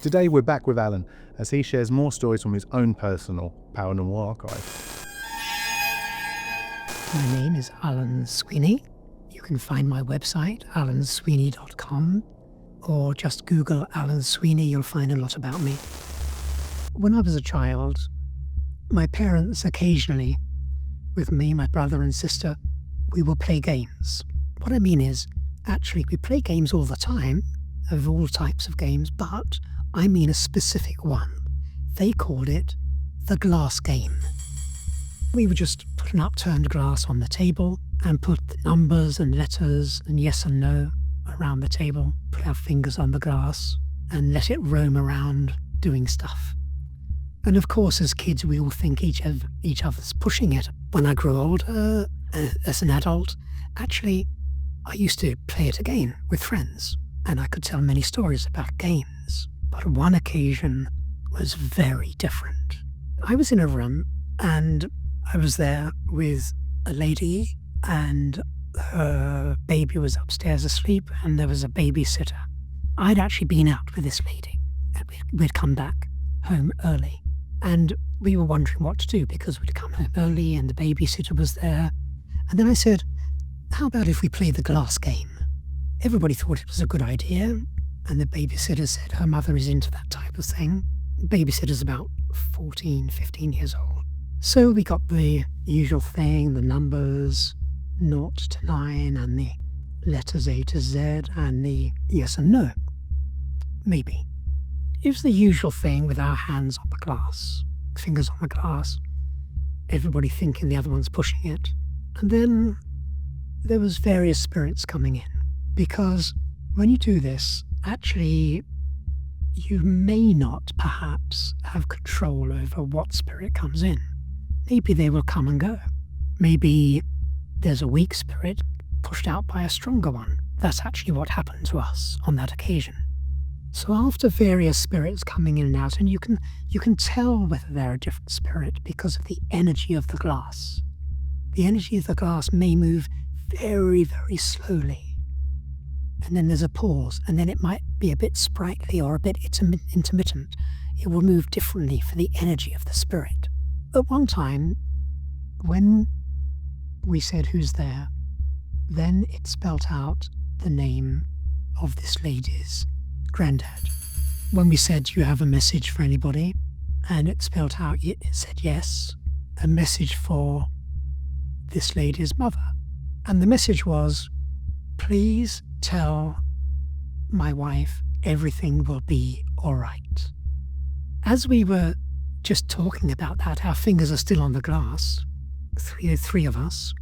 Today we're back with Allan as he shares more stories from his own personal paranormal archive. My name is Allan Sweeney. You can find my website, allansweeney.com, or just Google Allan Sweeney, you'll find a lot about me. When I was a child, my parents occasionally, with me, my brother and sister, we will play games. What I mean is, actually, we play games all the time, of all types of games, but I mean a specific one. They called it the glass game. We would just put an upturned glass on the table and put numbers and letters and yes and no around the table, put our fingers on the glass and let it roam around doing stuff. And of course, as kids, we all think each other's pushing it. When I grew older, as an adult, actually, I used to play it again with friends, and I could tell many stories about games. But one occasion was very different. I was in a room, and I was there with a lady, and her baby was upstairs asleep, and there was a babysitter. I'd actually been out with this lady, and we'd come back home early. And we were wondering what to do because we'd come home early and the babysitter was there. And then I said, how about if we play the glass game? Everybody thought it was a good idea. And the babysitter said her mother is into that type of thing. The babysitter's about 14, 15 years old. So we got the usual thing, the numbers 0 to 9 and the letters A to Z and the yes and no. Maybe. It was the usual thing with our hands on the glass, fingers on the glass, everybody thinking the other one's pushing it. And then there was various spirits coming in, because when you do this, actually, you may not perhaps have control over what spirit comes in. Maybe they will come and go. Maybe there's a weak spirit pushed out by a stronger one. That's actually what happened to us on that occasion. So after various spirits coming in and out, and you can tell whether they're a different spirit because of the energy of the glass. The energy of the glass may move very, very slowly. And then there's a pause, and then it might be a bit sprightly or a bit intermittent. It will move differently for the energy of the spirit. At one time, when we said, who's there, then it spelt out the name of this lady's granddad. When we said, do you have a message for anybody? And it spelled out, it said yes, a message for this lady's mother. And the message was, please tell my wife everything will be all right. As we were just talking about that, our fingers are still on the glass, three of us,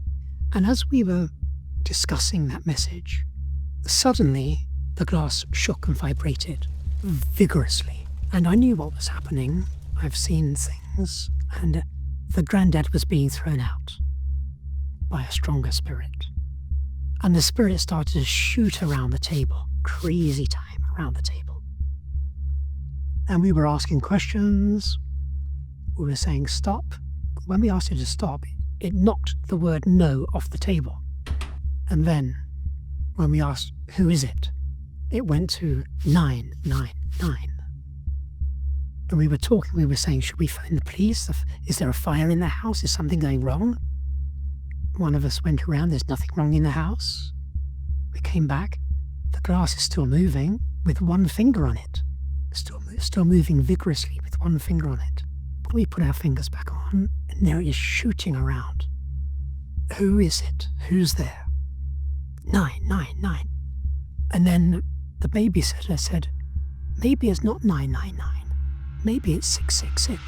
and as we were discussing that message, suddenly the glass shook and vibrated vigorously. And I knew what was happening. I've seen things. And the granddad was being thrown out by a stronger spirit. And the spirit started to shoot around the table. Crazy time around the table. And we were asking questions. We were saying stop. When we asked it to stop, it knocked the word no off the table. And then when we asked, who is it? It went to 999. And we were talking, we were saying, should we phone the police? Is there a fire in the house? Is something going wrong? One of us went around, there's nothing wrong in the house. We came back, the glass is still moving with one finger on it. Still moving vigorously with one finger on it. We put our fingers back on, and there it is shooting around. Who is it? Who's there? 999. And then the babysitter said, maybe it's not 999, maybe it's 666.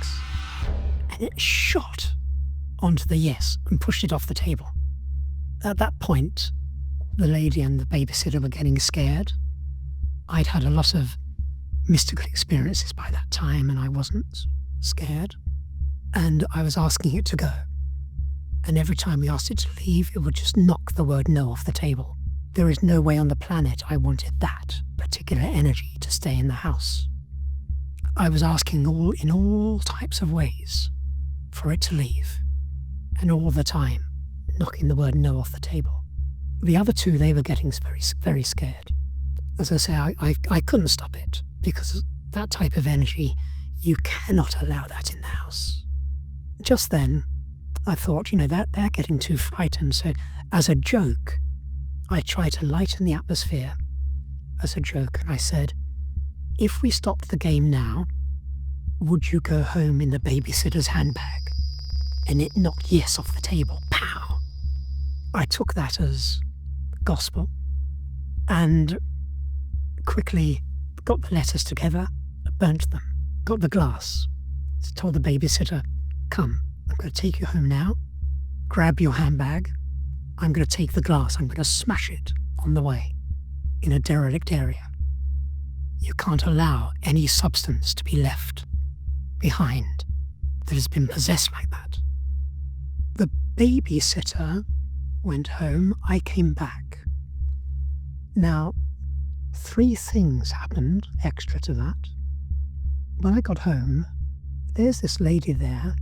And it shot onto the yes and pushed it off the table. At that point, the lady and the babysitter were getting scared. I'd had a lot of mystical experiences by that time and I wasn't scared. And I was asking it to go. And every time we asked it to leave, it would just knock the word no off the table. There is no way on the planet I wanted that particular energy to stay in the house. I was asking in all types of ways for it to leave, and all the time knocking the word no off the table. The other two, they were getting very, very scared. As I say, I couldn't stop it because That type of energy, you cannot allow that in the house. Just then, I thought, that they're getting too frightened. So as a joke, I tried to lighten the atmosphere as a joke. And I said, if we stopped the game now, would you go home in the babysitter's handbag? And it knocked yes off the table. Pow! I took that as gospel and quickly got the letters together, burnt them, got the glass, told the babysitter, come, I'm going to take you home now, grab your handbag, I'm going to take the glass, I'm going to smash it on the way in a derelict area. You can't allow any substance to be left behind that has been possessed like that. The babysitter went home, I came back. Now, 3 things happened extra to that. When I got home, there's this lady there,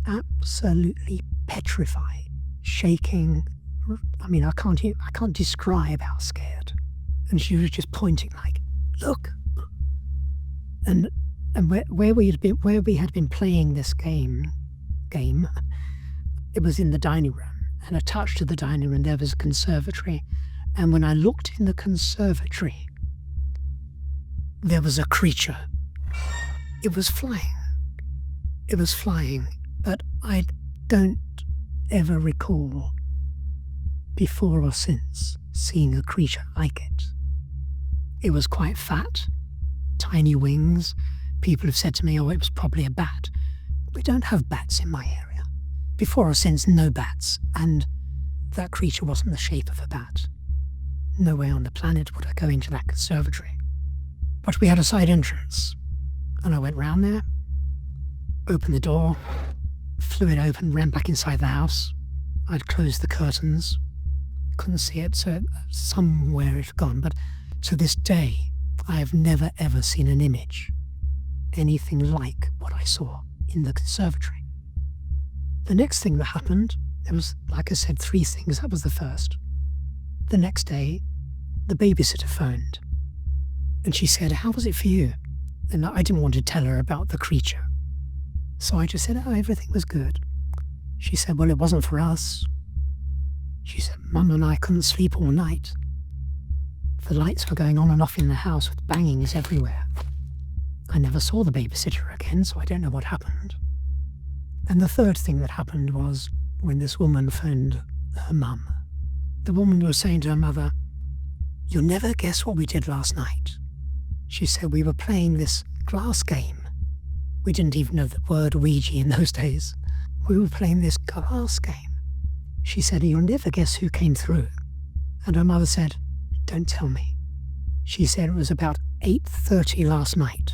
absolutely petrified, shaking. I mean, I can't describe how scared. And she was just pointing like, look. And where we had been playing this game, it was in the dining room. And attached to the dining room there was a conservatory. And when I looked in the conservatory, there was a creature. It was flying. But I don't ever recall, before or since, seeing a creature like it. It was quite fat, tiny wings. People have said to me, oh, it was probably a bat. We don't have bats in my area. Before or since, no bats. And that creature wasn't the shape of a bat. No way on the planet would I go into that conservatory. But we had a side entrance. And I went round there, opened the door, flew it open, ran back inside the house. I'd closed the curtains. Couldn't see it, so somewhere it had gone. But to this day, I have never ever seen an image, anything like what I saw in the conservatory. The next thing that happened, there was, like I said, 3 things. That was the first. The next day, the babysitter phoned. And she said, how was it for you? And I didn't want to tell her about the creature. So I just said, oh, everything was good. She said, well, it wasn't for us. She said, Mum and I couldn't sleep all night. The lights were going on and off in the house with bangings everywhere. I never saw the babysitter again, so I don't know what happened. And the third thing that happened was when this woman phoned her mum. The woman was saying to her mother, you'll never guess what we did last night. She said we were playing this glass game. We didn't even know the word Ouija in those days. We were playing this glass game. She said, you'll never guess who came through. And her mother said, don't tell me. She said it was about 8:30 last night.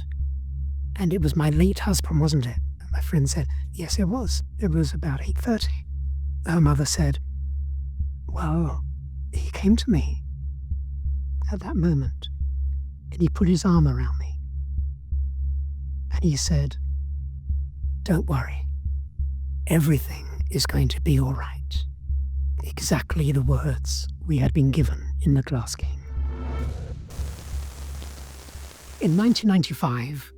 And it was my late husband, wasn't it? And my friend said, yes, it was. It was about 8:30. Her mother said, well, he came to me at that moment. And he put his arm around me. And he said, don't worry. Everything is going to be all right. Exactly the words we had been given in the glass game. In 1995,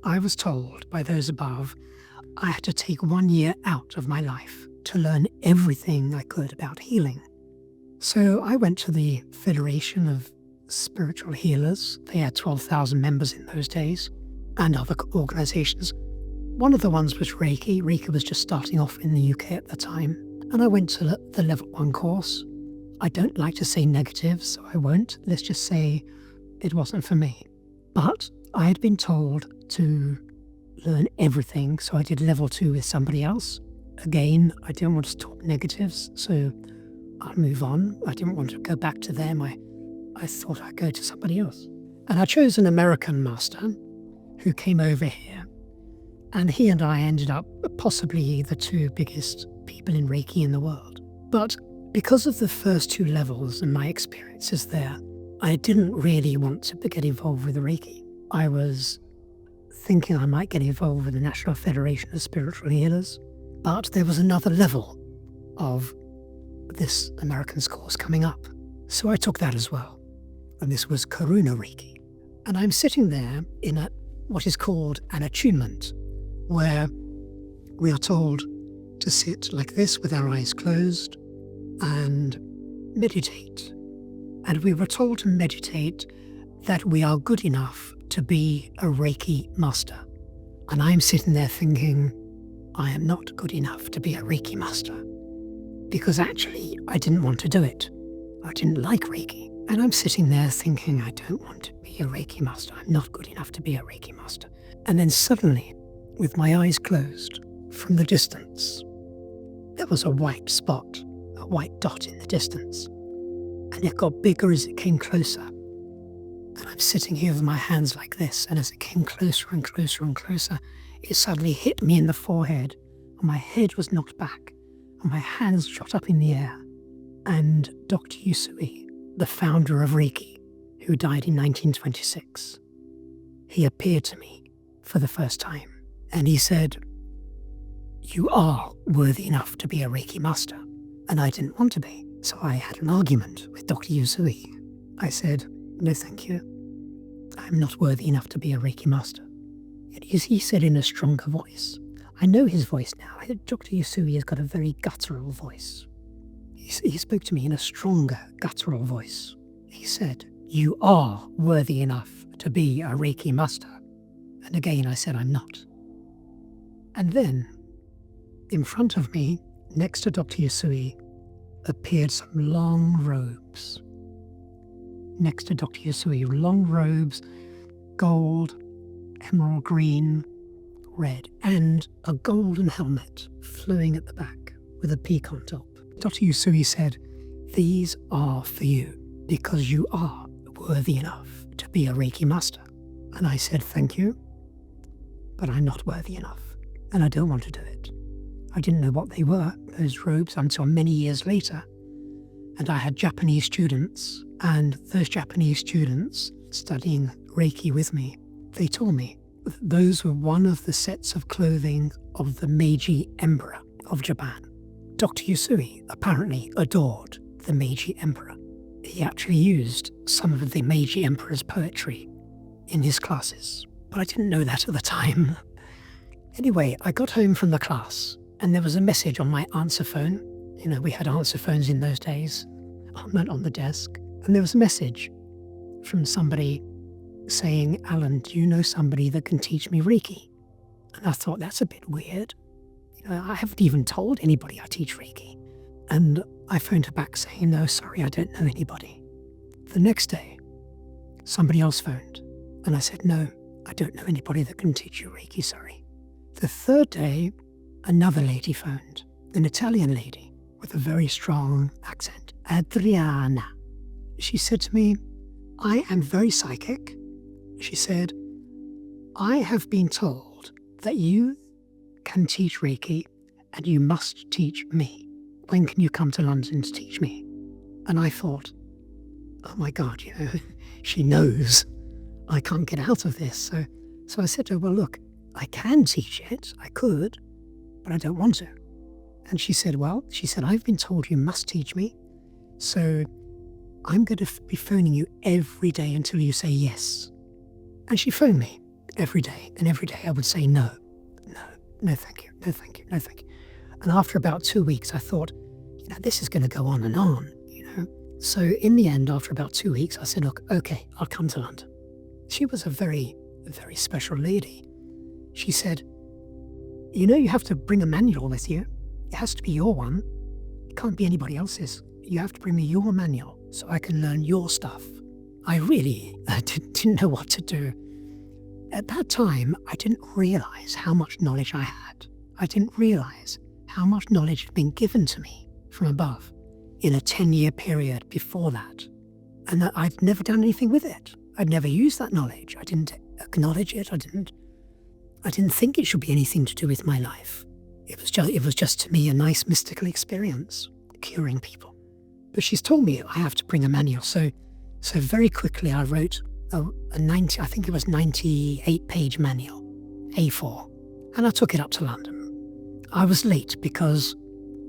I was told by those above I had to take 1 year out of my life to learn everything I could about healing. So I went to the Federation of Spiritual Healers. They had 12,000 members in those days, and other organizations. One of the ones was Reiki. Reiki was just starting off in the UK at the time. And I went to the level 1 course. I don't like to say negatives, so I won't. Let's just say it wasn't for me. But I had been told to learn everything, so I did level 2 with somebody else. Again, I didn't want to talk negatives, so I'll move on. I didn't want to go back to them. I thought I'd go to somebody else. And I chose an American master who came over here. And he and I ended up possibly the 2 biggest people in Reiki in the world. But because of the first 2 levels and my experiences there, I didn't really want to get involved with the Reiki. I was thinking I might get involved with the National Federation of Spiritual Healers. But there was another level of this American's course coming up. So I took that as well. And this was Karuna Reiki. And I'm sitting there in a what is called an attunement, where we are told to sit like this with our eyes closed and meditate. And we were told to meditate that we are good enough to be a Reiki master. And I'm sitting there thinking, I am not good enough to be a Reiki master. Because actually, I didn't want to do it. I didn't like Reiki. And I'm sitting there thinking, I don't want to be a Reiki master. I'm not good enough to be a Reiki master. And then suddenly, with my eyes closed, from the distance, there was a white spot, a white dot in the distance. And it got bigger as it came closer. And I'm sitting here with my hands like this, and as it came closer and closer and closer, it suddenly hit me in the forehead, and my head was knocked back, and my hands shot up in the air. And Dr. Usui, the founder of Reiki, who died in 1926, he appeared to me for the first time, and he said, "You are worthy enough to be a Reiki master." And I didn't want to be, so I had an argument with Dr. Usui. I said, "No, thank you. I'm not worthy enough to be a Reiki master." And he said in a stronger voice. I know his voice now. Dr. Usui has got a very guttural voice. He spoke to me in a stronger, guttural voice. He said, "You are worthy enough to be a Reiki master." And again I said, "I'm not." And then, in front of me, next to Dr. Usui, appeared some long robes. Next to Dr. Usui, long robes, gold, emerald green, red, and a golden helmet flowing at the back with a peak on top. Dr. Usui said, "These are for you because you are worthy enough to be a Reiki master." And I said, "Thank you, but I'm not worthy enough, and I don't want to do it." I didn't know what they were, those robes, until many years later. And I had Japanese students, and those Japanese students studying Reiki with me, they told me those were one of the sets of clothing of the Meiji Emperor of Japan. Dr. Usui apparently adored the Meiji Emperor. He actually used some of the Meiji Emperor's poetry in his classes, but I didn't know that at the time. Anyway, I got home from the class, and there was a message on my answer phone. You know, we had answer phones in those days, on the desk. And there was a message from somebody saying, "Allan, do you know somebody that can teach me Reiki?" And I thought, that's a bit weird. You know, I haven't even told anybody I teach Reiki. And I phoned her back saying, "No, sorry, I don't know anybody." The next day, somebody else phoned. And I said, "No, I don't know anybody that can teach you Reiki, sorry." The third day, another lady phoned, an Italian lady with a very strong accent, Adriana. She said to me, "I am very psychic." She said, "I have been told that you can teach Reiki and you must teach me. When can you come to London to teach me?" And I thought, oh my God, you know, she knows I can't get out of this. So I said to her, "Well, look, I can teach it, I could, but I don't want to." And she said, "I've been told you must teach me, so I'm going to be phoning you every day until you say yes." And she phoned me every day, and every day I would say no, thank you, no, thank you, no, thank you. And after about 2 weeks, I thought, you know, this is going to go on and on, you know. So in the end, after about 2 weeks, I said, "Look, okay, I'll come to London." She was a very, very special lady. She said, "You know, you have to bring a manual with you. It has to be your one. It can't be anybody else's. You have to bring me your manual so I can learn your stuff." I really didn't know what to do. At that time, I didn't realize how much knowledge I had. I didn't realize how much knowledge had been given to me from above in a 10-year period before that. And that I'd never done anything with it. I'd never used that knowledge. I didn't acknowledge it. I didn't think it should be anything to do with my life. It was just to me a nice mystical experience, curing people. But she's told me I have to bring a manual. So very quickly I wrote a 98-page manual, A4, and I took it up to London. I was late because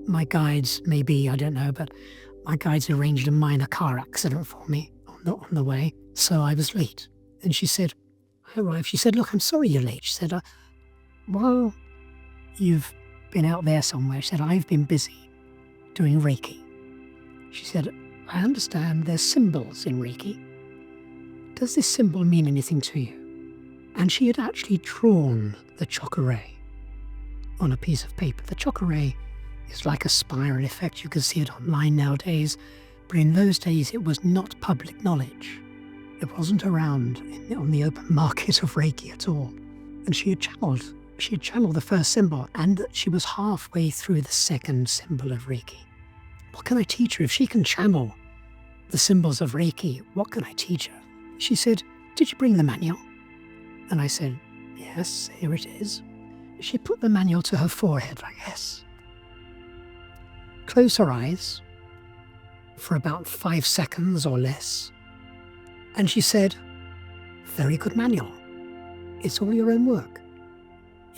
my guides, maybe, I don't know, but my guides arranged a minor car accident for me on the way, so I was late. And she said, my wife, she said, look, I'm sorry you're late. She said, while you've been out there somewhere, she said, I've been busy doing Reiki. She said, I understand there's symbols in Reiki. Does this symbol mean anything to you? And she had actually drawn the chakra ray on a piece of paper. The chakra ray is like a spiral effect. You can see it online nowadays. But in those days, it was not public knowledge. It wasn't around on the open market of Reiki at all. And she had channeled the first symbol, and she was halfway through the second symbol of Reiki. What can I teach her? If she can channel the symbols of Reiki, what can I teach her? She said, did you bring the manual? And I said, yes, here it is. She put the manual to her forehead like this. Close her eyes for about 5 seconds or less. And she said, very good manual. It's all your own work,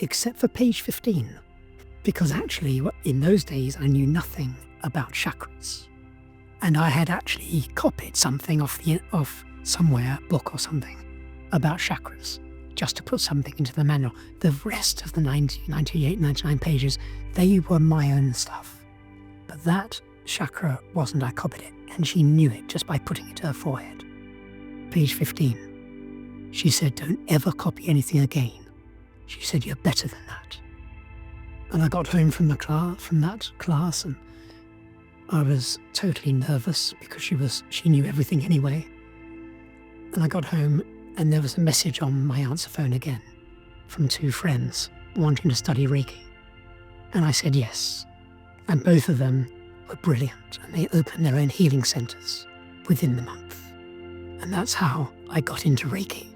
except for page 15. Because actually, in those days, I knew nothing about chakras. And I had actually copied something off somewhere, a book or something, about chakras, just to put something into the manual. The rest of the 98, 99 pages, they were my own stuff. But that chakra wasn't, I copied it, and she knew it just by putting it to her forehead. Page 15. She said, don't ever copy anything again. She said, you're better than that. And I got home from that class, and I was totally nervous because she knew everything anyway. And I got home, and there was a message on my answer phone again from 2 friends wanting to study Reiki. And I said yes. And both of them were brilliant, and they opened their own healing centers within the month. And that's how I got into Reiki.